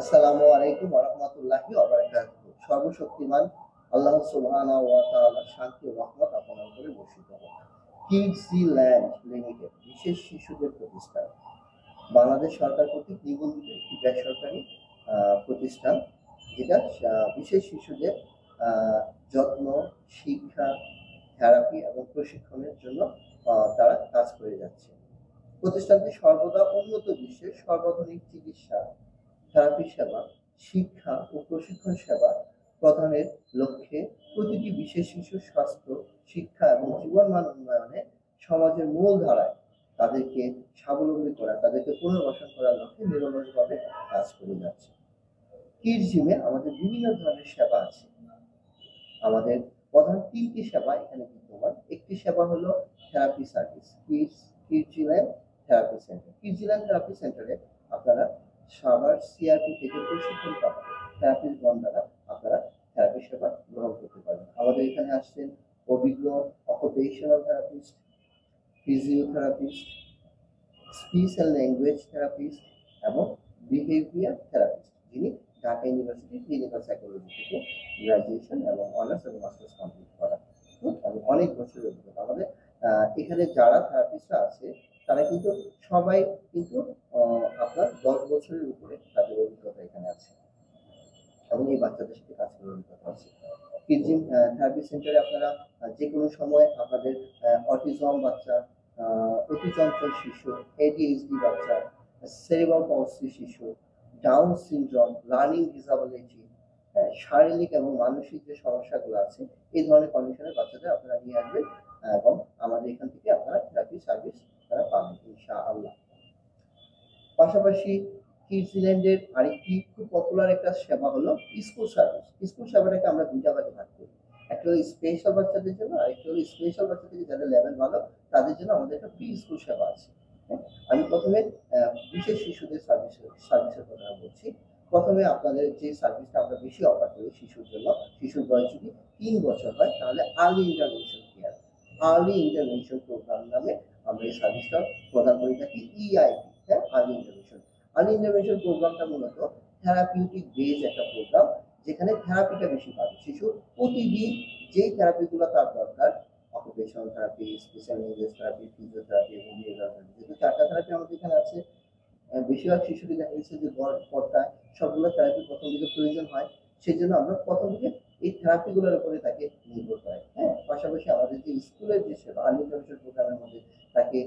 আসসালামু আলাইকুম ওয়া রাহমাতুল্লাহি ওয়া বারাকাতুহু। সর্বশক্তিমান আল্লাহ সুবহানাহু ওয়া তাআলার শান্তি ও রহমত আপনার উপরে বর্ষিত হোক। কিডসি ল্যান্ড লিমিটেড বিশেষ শিশুদের প্রতিষ্ঠান বাংলাদেশ সরকার কর্তৃক নিবন্ধিত একটি বেসরকারি প্রতিষ্ঠান, যেটা বিশেষ শিশুদের যত্ন, শিক্ষা, থেরাপি এবং প্রশিক্ষণের জন্য তারা কাজ করে যাচ্ছে। প্রতিষ্ঠানটি সর্বদা উন্নত বিশ্বের সর্বাধুনিক চিকিৎসা, থেরাপি সেবা, শিক্ষা ও প্রশিক্ষণ সেবা প্রদানের লক্ষ্যে প্রতিটি বিশেষ শিশুর স্বাস্থ্য, শিক্ষা এবং জীবনমান উন্নয়নে সমাজের মূল ধারায় তাদেরকে স্বাবলম্বী করা, তাদেরকে পুনর্বাসন করার লক্ষ্যে নিরলসভাবে কাজ করে যাচ্ছে। কিডস জিমে আমাদের বিভিন্ন ধরনের সেবা আছে। আমাদের প্রধান ৩টি সেবা এখানে বিদ্যমান। একটি সেবা হলো therapy service, Kidziland therapy center. Kidziland therapy সেন্টারে আপনারা সাভার সিআরপি থেকে প্রশিক্ষণপ্রাপ্ত থেরাপিস্টগণ দ্বারা আপনারা থেরাপি সেবা গ্রহণ করতে পারবেন। আমাদের এখানে আসছেন অভিজ্ঞ occupational therapist, physiotherapist, speech and language therapist এবং বিহেভিয়ার থেরাপিস্ট, যিনি ঢাকা ইউনিভার্সিটি ক্লিনিক্যাল সাইকোলজি থেকে গ্রাজুয়েশন এবং অনার্স এবং মাস্টার্স কমপ্লিট করা এবং অনেক বছরের অভিজ্ঞতা। আমাদের এখানে যারা থেরাপিস্টরা আছে তারা কিন্তু সবাই কিন্তু আপনার 10 বছরের উপরে তাদের অভিজ্ঞতা এখানে আছে এবং এই বাচ্চাদের সাথে কাজ করার অভিজ্ঞতা আছে। কিডজিম থেরাপি সেন্টারে আপনারা যে কোনো সময় আপনাদের অটিজম বাচ্চা, অতি চঞ্চল শিশু, এডিএইচডি বাচ্চা, সেরিব্রাল পলসি শিশু, ডাউন সিনড্রোম, লার্নিং ডিসএবিলিটি, শারীরিক এবং মানসিক যে সমস্যাগুলো আছে এই ধরনের কন্ডিশনের বাচ্চাদের আপনারা নিয়ে আসবেন এবং আমাদের এখান থেকে আপনারা থেরাপি সার্ভিস আপনারা পাবেন ইনশাআল্লাহ। পাশাপাশি কিডসল্যান্ডের আরেকটি খুব পপুলার একটা সেবা হলো স্কুল সার্ভিস। স্কুল সেবাটাকে আমরা দুইটা ভাগে ভাগ করি। একটা হলো স্পেশাল বাচ্চাদের জন্য, আরেকটা হলো স্পেশাল বাচ্চা থেকে যাদের লেভেল ভালো তাদের জন্য আমাদের একটা প্রি স্কুল সেবা আছে। আমি প্রথমে বিশেষ শিশুদের সার্ভিসের কথা বলছি। প্রথমে আপনাদের যে সার্ভিসটা আমরা বেশি অফার করি শিশুর জন্য, শিশুর বয়স যদি ৩ বছর হয় তাহলে early intervention care, early intervention program নামে আমরা এই সার্ভিসটা প্রদান করে থাকি। EIP, early intervention. Early intervention প্রোগ্রামটা মূলত থেরাপিউটিক বেজ একটা প্রোগ্রাম, যেখানে থেরাপিটা বেশি পাবে শিশু। প্রতিদিন যেই থেরাপিগুলো তার দরকার, occupational therapy, special English therapy, physiotherapy এবং বিহেভিয়ারাল থেরাপি, যেহেতু 4টা থেরাপি আমাদের এখানে আছে, বেশিরভাগ শিশুরই দেখা গেছে যে পর্দায় সবগুলো থেরাপি প্রথম দিকে প্রয়োজন হয়। সেজন্য আমরা প্রথম দিকে এই থেরাপিগুলোর উপরে তাকে নির্ভর করাই। পাশাপাশি আমাদের যে স্কুলের যে সেবা, আর্লি ইন্টারভেনশন প্রোগ্রামের মধ্যে তাকে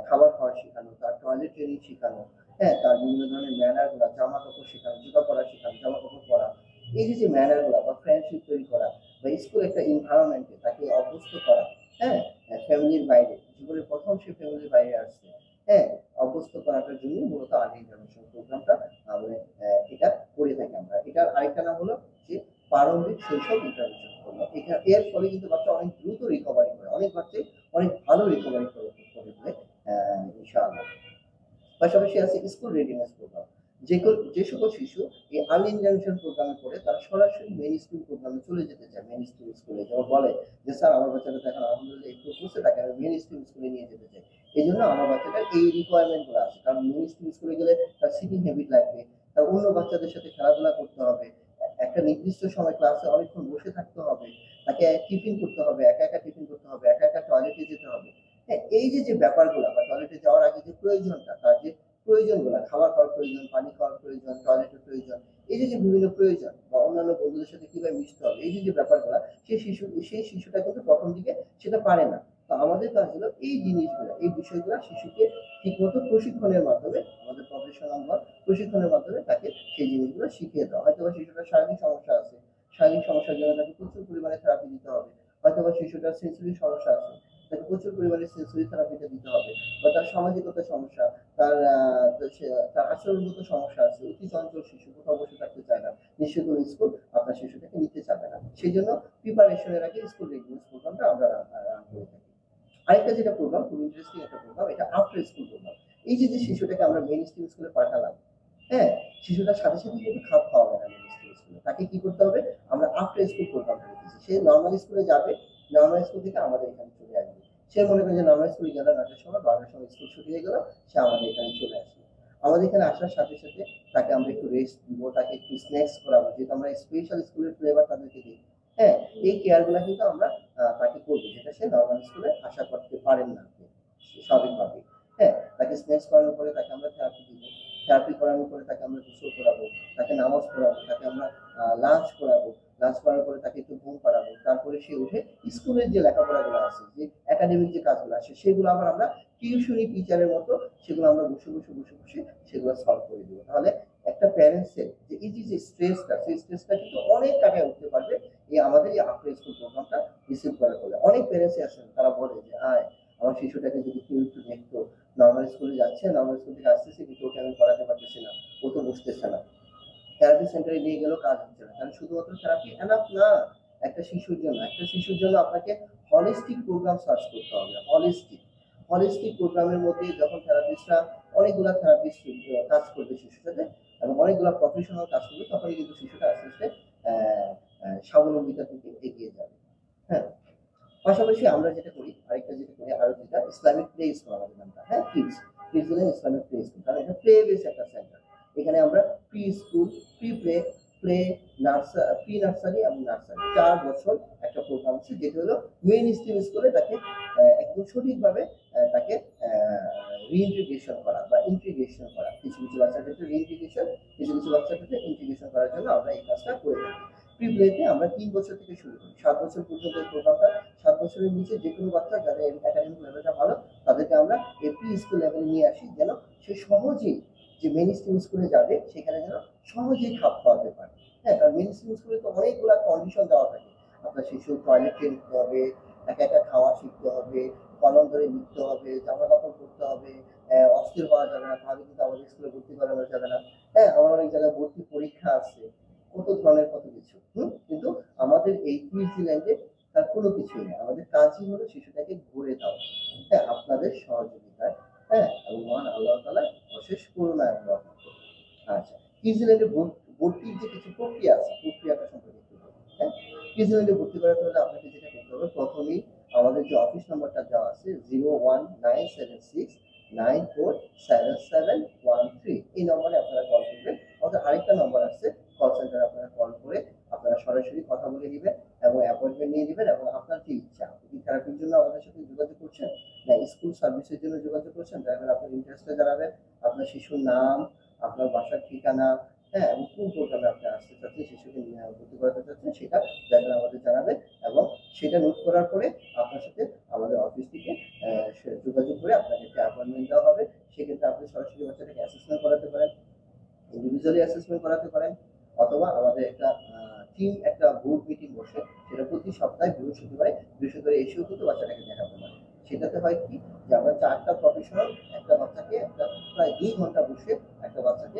খাবার খাওয়া শেখানো, তার টয়লেট ট্রেনিং শেখানো, তার বিভিন্ন ধরনের ম্যানার গুলা, জামা কাপড় শেখানো, জুতা পরা শেখানো, জামা কাপড় পরা, এই যে ম্যানার গুলা বা ফ্রেন্ডশিপ তৈরি করা বা স্কুল একটা এনভায়রনমেন্টে তাকে অভ্যস্ত করা, হ্যাঁ ফ্যামিলির বাইরে, জীবনের প্রথম সে ফ্যামিলির বাইরে আসছে, হ্যাঁ অভ্যস্ত করাটার জন্য মূলত আর্লি ইন্টারভেনশন প্রোগ্রামটা আমরা এটা করে থাকি আমরা। এটার আরেকটা নাম হলো যে প্রারম্ভিক শৈশব ইন্টারভেনশন প্রোগ্রাম। এর ফলে কিন্তু বাচ্চা অনেক দ্রুত রিকভারি করে, অনেক বাচ্চাই অনেক ভালো রিকভারি করে বলে ইনশাআল্লাহ। পাশাপাশি আছে স্কুল রেডিনেস প্রোগ্রাম। যে সকল শিশু এই আর্লি ইন্টারভেনশন প্রোগ্রামে পড়ে তারা সরাসরি মেইন স্ট্রিম প্রোগ্রামে চলে যেতে চায়। মেইন স্ট্রিম স্কুলে যেমন বলে যে স্যার আমার বাচ্চাটা তো এখন আলহামদুলিল্লাহ একটু বুঝতে থাকে, আমি মেইন স্ট্রিম স্কুলে নিয়ে যেতে চাই। এই জন্য আমার বাচ্চাটার এই রিকোয়ারমেন্ট গুলো আছে, কারণ মেইন স্ট্রিম স্কুলে গেলে তার সিটিং হ্যাবিট লাগবে, তার অন্য বাচ্চাদের সাথে খেলাধুলা করতে হবে, একটা নির্দিষ্ট সময় ক্লাসে অনেকক্ষণ বসে থাকতে হবে, তাকে টিফিন করতে হবে, একা একা টিফিন করতে হবে, একা একা টয়লেটে যেতে হবে। এই যে ব্যাপারগুলো বা টয়লেটে যাওয়ার আগে যে প্রয়োজনটা, তার যে প্রয়োজনগুলো, খাবার খাওয়ার প্রয়োজন, পানি খাওয়ার প্রয়োজন, টয়লেটের প্রয়োজন, এই যে বিভিন্ন প্রয়োজন বা অন্যান্য বন্ধুদের সাথে কিভাবে মিশতে হবে, এই যে ব্যাপারগুলো, সেই শিশুটা কিন্তু প্রথম দিকে সেটা পারে না। তো আমাদের কাজ হলো এই জিনিসগুলো, এই বিষয়গুলো শিশুকে ঠিকমতো প্রশিক্ষণের মাধ্যমে, আমাদের প্রফেশনাল বা প্রশিক্ষণের মাধ্যমে তাকে সেই জিনিসগুলো শিখিয়ে দেওয়া। হয়তো বা শিশুটার শারীরিক সমস্যা আছে, শারীরিক সমস্যার জন্য তাকে প্রচুর পরিমাণে থেরাপি দিতে হবে। হয়তো বা শিশুটার সেন্সরি সমস্যা আছে, তাকে প্রচুর পরিমাণে সেন্সরি থেরাপিটা দিতে হবে। বা তার সামাজিকতার সমস্যা, তার তার আচরণগত সমস্যা আছে, অতি চঞ্চল শিশু, কোথাও বসে থাকতে চায় না, নিশ্চয়ই কোনো স্কুল আপনার শিশুটাকে নিতে চাবে না। সেই জন্য প্রিপারেশনের আগে স্কুল রেডিনেস প্রোগ্রামটা আমরা রান করে থাকি। আরেকটা যেটা প্রোগ্রাম, খুব ইন্টারেস্টিং একটা প্রোগ্রাম, এটা আফটার স্কুল প্রোগ্রাম। এই যে শিশুটাকে আমরা মেইন স্ট্রিম স্কুলে পাঠালাম, হ্যাঁ শিশুটার সাথে সাথে কিন্তু খাপ খাওয়াবে না মেইন স্ট্রিম স্কুলে, তাকে কি করতে হবে, আমরা আফটার স্কুল প্রোগ্রাম রেখেছি। সে নর্মাল স্কুলে যাবে, নর্মাল স্কুল থেকে আমাদের এখানে চলে আসবে। সে মনে করে যে নর্মাল স্কুলে গেল ৯টার সময়, ১২টার সময় স্কুল ছুটি হয়ে গেল, সে আমাদের এখানে চলে আসবে। আমাদের এখানে আসার সাথে সাথে তাকে আমরা একটু রেস্ট দিব, তাকে একটু স্ন্যাক্স করাবো, যেহেতু আমরা স্পেশাল স্কুলের ফ্লেভার তাদেরকে দিই। হ্যাঁ, এই কেয়ার গুলা কিন্তু আমরা তাকে করবো, যেটা সে নর্মাল স্কুলে আশা করতে পারেন না আপনি স্বাভাবিকভাবে। হ্যাঁ, তাকে স্ন্যাক্স করানোর পরে তাকে আমরা থেরাপি দিব, থেরাপি করানোর পরে তাকে আমরা গোসল করাবো, তাকে নামাজ পড়াবো, তাকে আমরা লাঞ্চ করাবো, লাঞ্চ করার পরে তাকে একটু ঘুম পাড়াবো, তারপরে সে উঠে স্কুলের যে লেখাপড়াগুলো আছে, যে একাডেমিক যে কাজগুলো আছে, সেগুলো আবার আমরা টিউশনি টিচারের মতো সেগুলো আমরা বসে সেগুলো সলভ করে দিব। তাহলে একটা প্যারেন্টসের যে এই যে স্ট্রেসটা, সেই স্ট্রেসটা কিন্তু অনেক কাটায় উঠতে পারবে এই আমাদের এই আফটার স্কুল প্রোগ্রামটা রিসিভ করার ফলে। অনেক প্যারেন্টসই আছেন তারা বলে যে আমার শিশুটাকে যদি কেউ একটু দেখতো, নর্মাল স্কুলে যাচ্ছে, নর্মাল স্কুল থেকে আসতেছে, কিন্তু ওকে আমি পড়াতে পারতেছি না, ও তো বুঝতেছে না, থেরাপি সেন্টারে নিয়ে গেলেও কাজ হচ্ছে না। কারণ শুধুমাত্র থেরাপি এনাফ না একটা শিশুর জন্য আপনাকে হলিস্টিক প্রোগ্রাম সার্চ করতে হবে। হলিস্টিক প্রোগ্রামের মধ্যে যখন থেরাপিস্টরা অনেকগুলা থেরাপিস্ট কাজ করবে শিশুর সাথে এবং অনেকগুলা প্রফেশনাল কাজ করবে, তখনই কিন্তু শিশুটা আস্তে আস্তে স্বাবলম্বিতার দিকে এগিয়ে যাবে। হ্যাঁ, পাশাপাশি আমরা যেটা করি, আরেকটা যেটা করি, আরো যেটা ইসলামিক প্লে স্কুল আমাদের নামটা, হ্যাঁ, কিডস ইসলামিক প্লে স্কুল, কারণ এটা প্লে বেস একটা সেন্টার। এখানে আমরা pre school, pre play, play, pre nursery এবং নার্সারি 4 বছর একটা প্রোগ্রাম আছে, যেটা হলো মেইন স্ট্রিম স্কুলে তাকে একদম সঠিকভাবে তাকে রিইন্টিগ্রেশন করা বা ইন্টিগ্রেশন করা। কিছু কিছু বাচ্চার ক্ষেত্রে রিইন্টিগ্রেশন, কিছু কিছু বাচ্চার ক্ষেত্রে ইন্টিগ্রেশন করার জন্য আমরা এই কাজটা করে থাকি। প্রি প্লেতে আমরা 3 বছর থেকে শুরু করি, 7 বছর পর্যন্ত এই প্রোগ্রামটা। 7 বছরের নিচে যে কোনো বাচ্চা যাদের একাডেমিক লেভেলটা ভালো, তাদেরকে আমরা এই প্রি স্কুল লেভেলে নিয়ে আসি, যেন সে সহজেই যে মেইন স্ট্রিম স্কুলে যাবে সেখানে যেন সহজেই খাপ খাওয়াতে পারে। হ্যাঁ, কারণ মেইন স্ট্রিম স্কুলে তো অনেকগুলা কন্ডিশন দেওয়া থাকে। আপনার শিশু টয়লেট নিতে হবে, একা একা খাওয়া শিখতে হবে, কলম ধরে লিখতে হবে, জামা কাপড় পরতে হবে, অস্থির হওয়া যাবে না, তাহলে কিন্তু আমাদের স্কুলে ভর্তি করানো যাবে না। হ্যাঁ, আমার অনেক জায়গায় ভর্তি পরীক্ষা আছে, কত ধরনের কত কিছু। কিন্তু আমাদের এই নিউজিল্যান্ডে তার কোনো কিছুই নেই। আমাদের কাজই হলো শিশুটাকে গড়ে দেওয়া। হ্যাঁ, আপনাদের সহযোগিতায়। হ্যাঁ, এবং মহান আল্লাহ তাআলার অশেষ করুণা এবং রহমতে। আচ্ছা, নিউজিল্যান্ডে ভর্তির যে কিছু প্রক্রিয়া আছে, প্রক্রিয়াটা সম্পর্কে একটু বলুন। হ্যাঁ, নিউজিল্যান্ডে ভর্তি করাতে হলে আপনাকে যেটা করতে হবে, প্রথমেই আমাদের যে অফিস নাম্বারটা দেওয়া আছে 0197669477713, এই নম্বরে আপনারা কল করবেন। আমাদের আরেকটা নম্বর আছে, কল সেন্টারে আপনারা কল করে আপনারা সরাসরি কথা বলে নিবেন এবং অ্যাপয়েন্টমেন্ট নিয়ে নিবেন, এবং আপনার যে ইচ্ছা, আপনি কি থেরাপির জন্য আমাদের সাথে যোগাযোগ করছেন, না স্কুল সার্ভিসের জন্য যোগাযোগ করছেন, তাহলে আপনার ইন্টারেস্টটা জানাবেন, আপনার শিশুর নাম, আপনার বাসার ঠিকানা, হ্যাঁ, এবং কোন প্রোগ্রামে আপনি আসতে চাচ্ছেন, শিশুকে ভর্তি করাতে চাচ্ছেন, সেটা দয়া আমাদের জানাবেন। এবং সেটা নোট করার পরে আপনার সাথে আমাদের অফিস থেকে যোগাযোগ করে আপনাকে একটা অ্যাপয়েন্টমেন্ট দেওয়া হবে। সেক্ষেত্রে আপনি সরাসরি বাচ্চাটাকে অ্যাসেসমেন্ট করাতে পারেন, ইন্ডিভিজুয়ালি অ্যাসেসমেন্ট করাতে পারেন, অথবা আমাদের একটা টিম একটা গ্রুপ মিটিং বসে, সেটা প্রতি সপ্তাহে বৃহস্পতিবারে এসেও কিন্তু বাচ্চাটাকে দেখাতে পারে। সেটাতে হয় কি, যে আমরা 4টা প্রফেশনাল একটা বাচ্চাকে একটা প্রায় 2 ঘন্টা বসে একটা বাচ্চাকে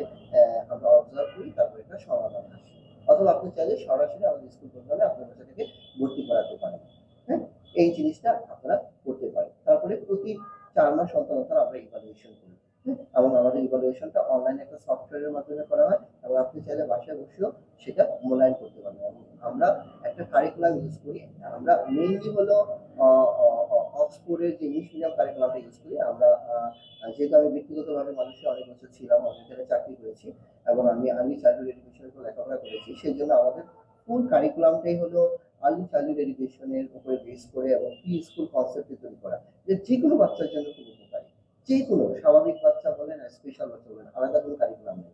আমরা অবজার্ভ করি, তারপরে একটা সমাধান আসে। অথবা আপনি চাইলে সরাসরি আমাদের স্কুল প্রোগ্রামে আপনার বাচ্চাটাকে ভর্তি করাতে পারেন। হ্যাঁ, এই জিনিসটা আপনারা করতে পারেন। তারপরে প্রতি 4 মাস অন্তর অন্তর আমরা ইভালুয়েশন করি। এবং আমাদের ইভালুয়েশনটা অনলাইনে একটা সফটওয়্যারের মাধ্যমে করা হয়, এবং আপনি চাইলে বাসায় বসেও সেটা মূল্যায়ন করতে পারবেন। এবং আমরা একটা কারিকুলাম ইউজ করি। আমরা মেইনলি হলো অক্সফোর্ডের যে ইংলিশ মিডিয়াম কারিকুলামটা ইউজ করি। আমরা যেহেতু আমি ব্যক্তিগতভাবে মালয়েশিয়ায় অনেক বছর ছিলাম, অনেক জায়গায় চাকরি করেছি, এবং আমি আর্লি চাইল্ডহুড এডুকেশনের উপর লেখাপড়া করেছি, সেই জন্য আমাদের ফুল কারিকুলামটাই হলো আর্লি চাইল্ডহুড এডুকেশনের উপরে বেস করে এবং প্রি স্কুল কনসেপ্টে তৈরি করা, যে কোনো বাচ্চার জন্য খুব উপকারী। যে কোনো স্বাভাবিক বাচ্চা বলেন আর স্পেশাল বাচ্চা বলেন, আলাদা কোনো কারিকুলাম নেই,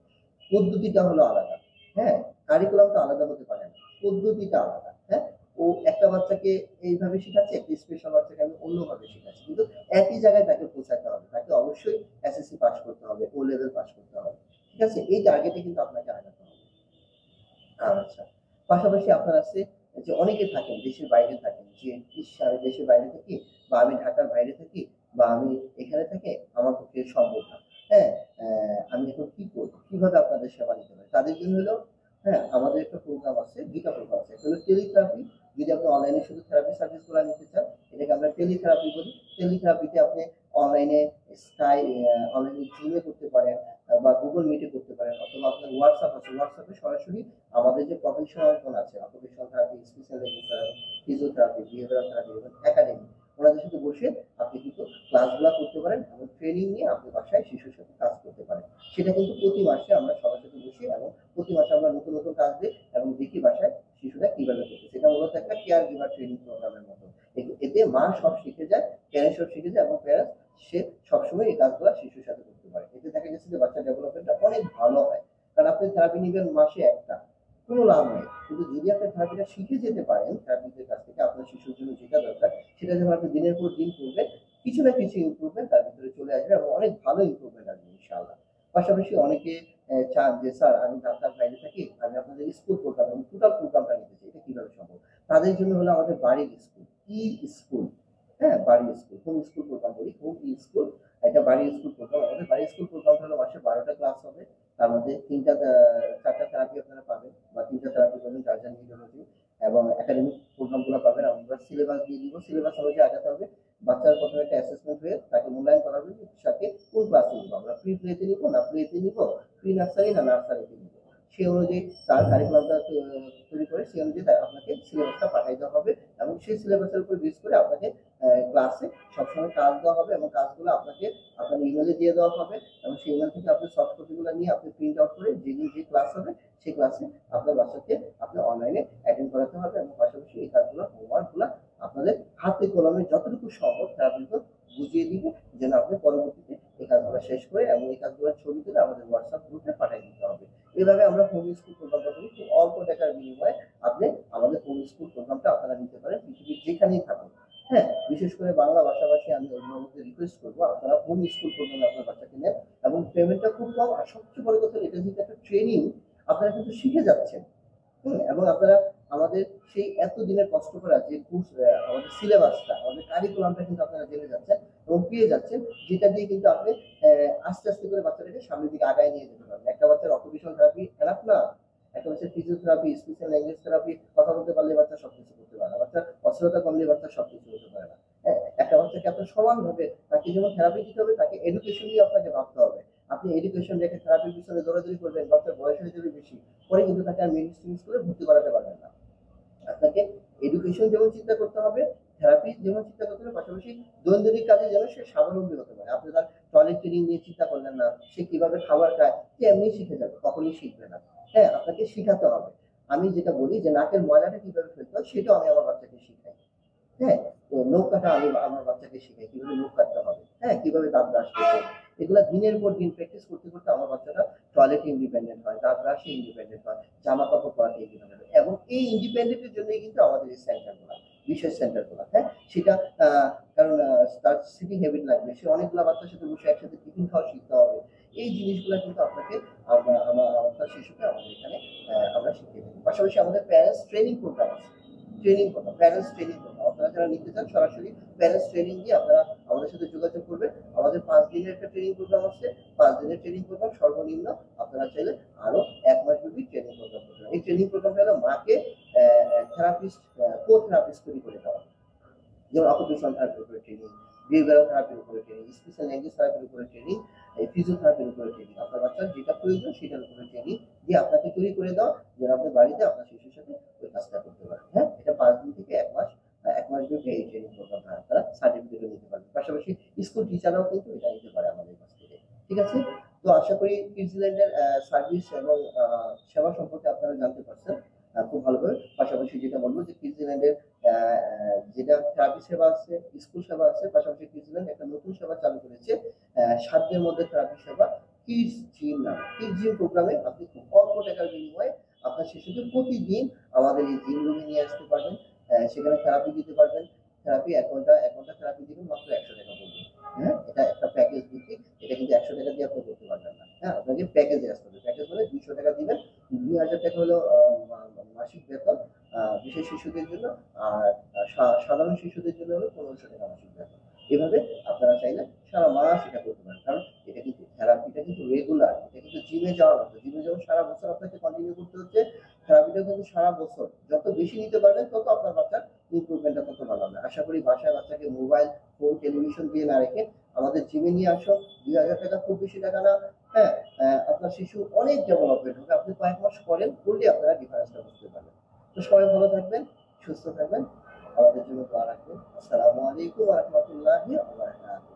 পদ্ধতিটা হলো আলাদা। হ্যাঁ, কারিকুলাম তো আলাদা হতে পারে না, পদ্ধতিটা আলাদা। হ্যাঁ, ও একটা বাচ্চাকে এইভাবে শেখাচ্ছে, একটা স্পেশাল বাচ্চাকে আমি অন্যভাবে শেখাচ্ছি, কিন্তু একই জায়গায় তাকে পৌঁছাতে হবে, তাকে অবশ্যই এসএসসি পাস করতে হবে, ও লেভেল পাস করতে হবে। ঠিক আছে, এই টার্গেটে কিন্তু আপনাকে আগাতে হবে। আচ্ছা, পাশাপাশি আপনার আছে যে অনেকে থাকেন দেশের বাইরে থাকেন, যে ইস আমি দেশের বাইরে থাকি, বা আমি ঢাকার বাইরে থাকি, বা আমি এখানে থেকে আমার পক্ষে সম্ভব না। হ্যাঁ, আমি এখন কি করব? কিভাবে আপনাদের সেবা নিতে পারি? তাদের জন্য হলো, হ্যাঁ, আমাদের একটা প্রোগ্রাম আছে, ২ টা প্রোগ্রাম আছে। একটা হলো টেলিথেরাপি, যদি আপনি অনলাইনে শুধু থেরাপি সার্ভিস গুলা নিতে চান, এটাকে আমরা টেলিথেরাপি বলি। টেলিথেরাপিতে আপনি অনলাইনে অনলাইনে জুমে করতে পারেন, বা গুগল মিটে করতে পারেন, অথবা আপনার হোয়াটসঅ্যাপ আছে, হোয়াটসঅ্যাপে সরাসরি আমাদের যে প্রফেশনাল গুলো আছে, occupational therapy, speech therapy, physiotherapy, behavioural therapy এবং একাডেমিক, ওনাদের সাথে বসে আপনি কিন্তু ক্লাসগুলো করতে পারেন এবং ট্রেনিং নিয়ে আপনি বাসায় শিশুর সাথে কাজ করতে পারেন। সেটা কিন্তু প্রতি মাসে আমরা সবার সাথে বসি এবং প্রতি মাসে আমরা নতুন নতুন কাজ দিই এবং দেখি বাসায় শিশুরা কিভাবে করছে। সেটা মূলত একটা কেয়ার গিভার ট্রেনিং প্রোগ্রামের মতো। এতে মা সব শিখে যায়, প্যারেন্টস সব শিখে যায় এবং প্যারেন্টস সে সবসময় এই কাজগুলো শিশুর সাথে করতে পারে। এতে দেখা গেছে যে বাচ্চার ডেভেলপমেন্টটা অনেক ভালো হয়। কারণ আপনি থেরাপি নিবেন মাসে একটা, কোনো লাভ নেই। কিন্তু যদি আপনি থেরাপিটা শিখে যেতে পারেন, থেরাপিস্টের কাছ থেকে আপনার শিশুর জন্য যেটা দরকার সেটা যখন আপনি দিনের পর দিন করবেন, কিছু না কিছু ইমপ্রুভমেন্ট তার ভিতরে চলে আসবে এবং অনেক ভালো ইমপ্রুভমেন্ট আসবে ইনশাআল্লাহ। পাশাপাশি অনেকে চান যে স্যার আমি ঢাকার বাইরে থাকি, আমি আপনাদের স্কুল প্রোগ্রাম এবং টোটাল প্রোগ্রামটা নিতে চাই। এটা কিভাবে সম্ভব? তাদের জন্য হলো আমাদের বাড়ির স্কুল, স্কুল, হ্যাঁ? বাড়ির স্কুল, হোম স্কুল প্রোগ্রাম বলি, হোম স্কুল। এটা বাড়ির স্কুল প্রোগ্রাম। আমাদের বাড়ির স্কুল প্রোগ্রামটা হলো মাসে ১২ টা ক্লাস হবে। তার মধ্যে ৪ টা থেরাপি আপনারা পাবেন বা ৩ টা থেরাপি পাবেন গার্জিয়ান নিউরোলজি এবং একাডেমিক প্রোগ্রামগুলো পাবেন। আমরা সিলেবাস দিয়ে দিব। সিলেবাস অনুযায়ী আগাতে হবে। বাচ্চার প্রথমে একটা অ্যাসেসমেন্ট হয়ে তাকে মূল্যায়ন করা হবে যে তাকে কোন ক্লাসে নিব। আমরা প্রি প্লেতে নিব না প্লেতে নিব, প্রি নার্সারি না নার্সারিতে নিব। সেই অনুযায়ী তার কারিকুলামটা তৈরি করে সেই অনুযায়ী আপনাকে সিলেবাসটা পাঠাই দেওয়া হবে এবং সেই সিলেবাসের উপর বেস করে আপনাকে ক্লাসে সবসময় কাজ দেওয়া হবে এবং কাজগুলো আপনাকে আপনার ইমেইলে দিয়ে দেওয়া হবে এবং সেই ইমেইল থেকে আপনি সফট কপিগুলো নিয়ে আপনি প্রিন্ট আউট করে যেদিন যে ক্লাস হবে সেই ক্লাসে আপনার বাচ্চাকে আপনি অনলাইনে অ্যাটেন্ড করাতে হবে এবং পাশাপাশি এই কাজগুলো হোমওয়ার্কগুলো আপনাদের হাতে কলমে যতটুকু সম্ভব তারা কিন্তু বুঝিয়ে দিবে যেন আপনি পরবর্তীতে এই কাজগুলো শেষ করে এবং এই কাজগুলোর ছবি তুলে আমাদের হোয়াটসঅ্যাপ গ্রুপে পাঠিয়ে দিতে হবে। এভাবে আমরা হোম স্কুল প্রোগ্রামটা করি। খুব অল্প টাকার বিনিময়ে আপনি আমাদের হোম স্কুল প্রোগ্রামটা আপনারা নিতে পারেন পৃথিবীর যেখানেই থাকুন। হ্যাঁ, বিশেষ করে বাংলা ভাষাভাষী আমি অভিভাবকদের রিকোয়েস্ট করবো আপনারা হোম স্কুল প্রোগ্রামে আপনার বাচ্চাকে নেন এবং পেমেন্টটা খুব কম আর সবচেয়ে বড় কথা এটা যেহেতু একটা ট্রেনিং আপনারা কিন্তু শিখে যাচ্ছেন। এবং আপনারা আমাদের সেই এতদিনের কষ্ট করা যে কোর্স আমাদের সিলেবাসটা আমাদের কারিকুলামটা কিন্তু আপনারা জেনে যাচ্ছেন এবং পেয়ে যাচ্ছেন যেটা দিয়ে কিন্তু আপনি আস্তে আস্তে করে বাচ্চাটাকে সামনের দিকে আগায় নিয়ে যেতে পারবেন। একটা বাচ্চার অকুপেশনাল থেরাপি এনাফ না, একটা বাচ্চার ফিজিওথেরাপি, স্পেশাল ল্যাঙ্গুয়েজ থেরাপি, কথা বলতে পারলে বাচ্চা সবকিছু করতে পারে না, বাচ্চার অস্থিরতা কমলে বাচ্চা সবকিছু করতে পারে না। হ্যাঁ, একটা বাচ্চাকে আপনার সমানভাবে তাকে যেমন থেরাপি দিতে হবে তাকে এডুকেশন নিয়ে আপনাকে ভাবতে হবে। আপনি এডুকেশন রেখে থেরাপির পিছনে দৌড়াদৌড়ি করবেন, বাচ্চার বয়স হয়ে যাবে বেশি, পরে কিন্তু তাকে আর মেডিসিন করে ভর্তি করাতে পারবেন না। আপনাকে এডুকেশন যেমন চিন্তা করতে হবে, থেরাপি যেমন চিন্তা করতে হবে, পাশাপাশি দৈনন্দিন কাজে যেন সে স্বাবলম্বী হতে পারে। আপনি তার টয়লেট ক্লিনিং নিয়ে চিন্তা করলেন না, সে কিভাবে খাবার খায়, সে এমনি শিখে যাবে, কখনোই শিখবে না। হ্যাঁ, আপনাকে শিখাতে হবে। আমি যেটা বলি যে নাকের ময়লাটা কিভাবে ফেলতে হয় সেটাও আমি আমার বাচ্চাকে শিখাই। হ্যাঁ, তো নখ কাটা আমি আমার বাচ্চাকে শিখাই কিভাবে নখ কাটতে হবে, হ্যাঁ, কিভাবে দাঁত ব্রাশ করতে হবে। এগুলা দিনের পর দিন প্র্যাকটিস করতে করতে আমার বাচ্চাটা টয়লেটে ইন্ডিপেন্ডেন্ট হয়, দাঁত ব্রাশে ইন্ডিপেন্ডেন্ট হয়, জামা কাপড় পরাতে ইন্ডিপেন্ডেন্ট হয় এবং এই ইন্ডিপেন্ডেন্টের জন্যই কিন্তু আমাদের এই সেন্টারগুলা, বিশেষ সেন্টারগুলা, হ্যাঁ, সেটা কারণ তার সিটিং হ্যাবিট লাগবে, সে অনেকগুলা বাচ্চার সাথে বসে একসাথে টিফিন খাওয়া শিখতে হবে। এই জিনিসগুলা কিন্তু আপনাকে আপনার শিশুকে আমাদের এখানে আমরা শিখিয়ে থাকি। পাশাপাশি আমাদের প্যারেন্টস ট্রেনিং প্রোগ্রাম আছে। Training program, parents training program. আপনারা যারা নিতে চান সরাসরি প্যারেন্টস ট্রেনিং দিয়ে আপনারা আমাদের সাথে যোগাযোগ করবেন। আমাদের ৫ দিনের একটা ট্রেনিং প্রোগ্রাম আছে। ৫ দিনের ট্রেনিং প্রোগ্রাম সর্বনিম্ন আপনারা চাইলে আরো ১ মাস ব্যাপী ট্রেনিং প্রোগ্রাম করতে পারেন। এই ট্রেনিং প্রোগ্রামটা হলো মাকে থেরাপিস্ট, কো-থেরাপিস্ট তৈরি করে দেওয়া। যেমন অকুপেশনাল থেরাপির উপরে ট্রেনিং, বিহেভিয়ারাল থেরাপির উপরে ট্রেনিং, স্পেশাল ল্যাঙ্গুয়েজ থেরাপির উপরে ট্রেনিং, ফিজিওথেরাপির উপরে ট্রেনিং। আপনার বাচ্চার যেটা প্রয়োজন সেটার উপরে ট্রেনিং দিয়ে আপনাকে তৈরি করে দাও যেন আপনি বাড়িতে আপনার শিশুর সাথে ওই কাজটা করতে পারেন। হ্যাঁ? এটা ৫ দিন থেকে ১ মাস ১ মাস ব্যাপী এই ট্রেনিং প্রোগ্রামটা আপনারা সার্টিফিকেটও নিতে পারবেন। পাশাপাশি স্কুল টিচাররাও কিন্তু এটা নিতে পারে আমাদের কাছ থেকে। ঠিক আছে? তো আশা করি কিডসল্যান্ডের সার্ভিস এবং সেবা সম্পর্কে আপনারা জানতে পারছেন খুব ভালোভাবে। পাশাপাশি যেটা বলব যে কিডসল্যান্ডের আ যেটা থেরাপি সেবা আছে, স্কুল সেবা আছে, পাশাপাশি কিডসল্যান্ড একটা নতুন সেবা চালু করেছে। সাধ্যের মধ্যে থেরাপি সেবা কিডস জিম নামে। কিডস জিম প্রোগ্রামে আপনি খুব অল্প টাকার বিনিময়ে আপনার শিশুকে প্রতিদিন আমাদের এই জিম রুমে নিয়ে আসতে পারবেন। সেখানে থেরাপি দিতে পারবেন। থেরাপি ১ ঘন্টা থেরাপি দিবেন মাত্র ৳১০০ পড়বে। হ্যাঁ? এটা একটা প্যাকেজ ভিত্তিক। এটা কিন্তু ৳১০০ দিয়ে আপনি করতে পারবেন না। হ্যাঁ? আপনাকে প্যাকেজে আসতে হবে। প্যাকেজ মানে ৳২০০ দিবেন। ৳২,০০০ হলো মাসিক বেতন বিশেষ শিশুদের জন্য। আর সাধারণ শিশুদের জন্য হলো ৳১৫০০ মাসিক বেতন। এভাবে আপনারা চাইলে সারা মাস এটা করতে পারেন। কারণ এটা কিন্তু থেরাপিটা কিন্তু রেগুলার। এটা কিন্তু জিমে যাওয়ার মতো। জিমে যেমন সারা বছর আপনাকে কন্টিনিউ করতে হচ্ছে, থেরাপিটাও কিন্তু সারা বছর। যত বেশি নিতে পারবেন তত আপনার বাচ্চার ইমপ্রুভমেন্টটা তত ভালো হবে। আশা করি বাসায় বাচ্চাকে মোবাইল, ফোন, টেলিভিশন দিয়ে না রেখে আমাদের জিমে নিয়ে আসুন। ৳২,০০০ খুব বেশি টাকা না। হ্যাঁ? আপনার শিশু অনেক ডেভেলপমেন্ট হবে। আপনি কয়েক মাস করেন, করলে আপনারা ডিফারেন্সটা বুঝতে পারবেন। তো সবাই ভালো থাকবেন, সুস্থ থাকবেন। আমাদের জন্য দোয়া রাখবেন। আসসালামু আলাইকুম ওয়া রাহমাতুল্লাহি ওয়া বারাকাতুহু।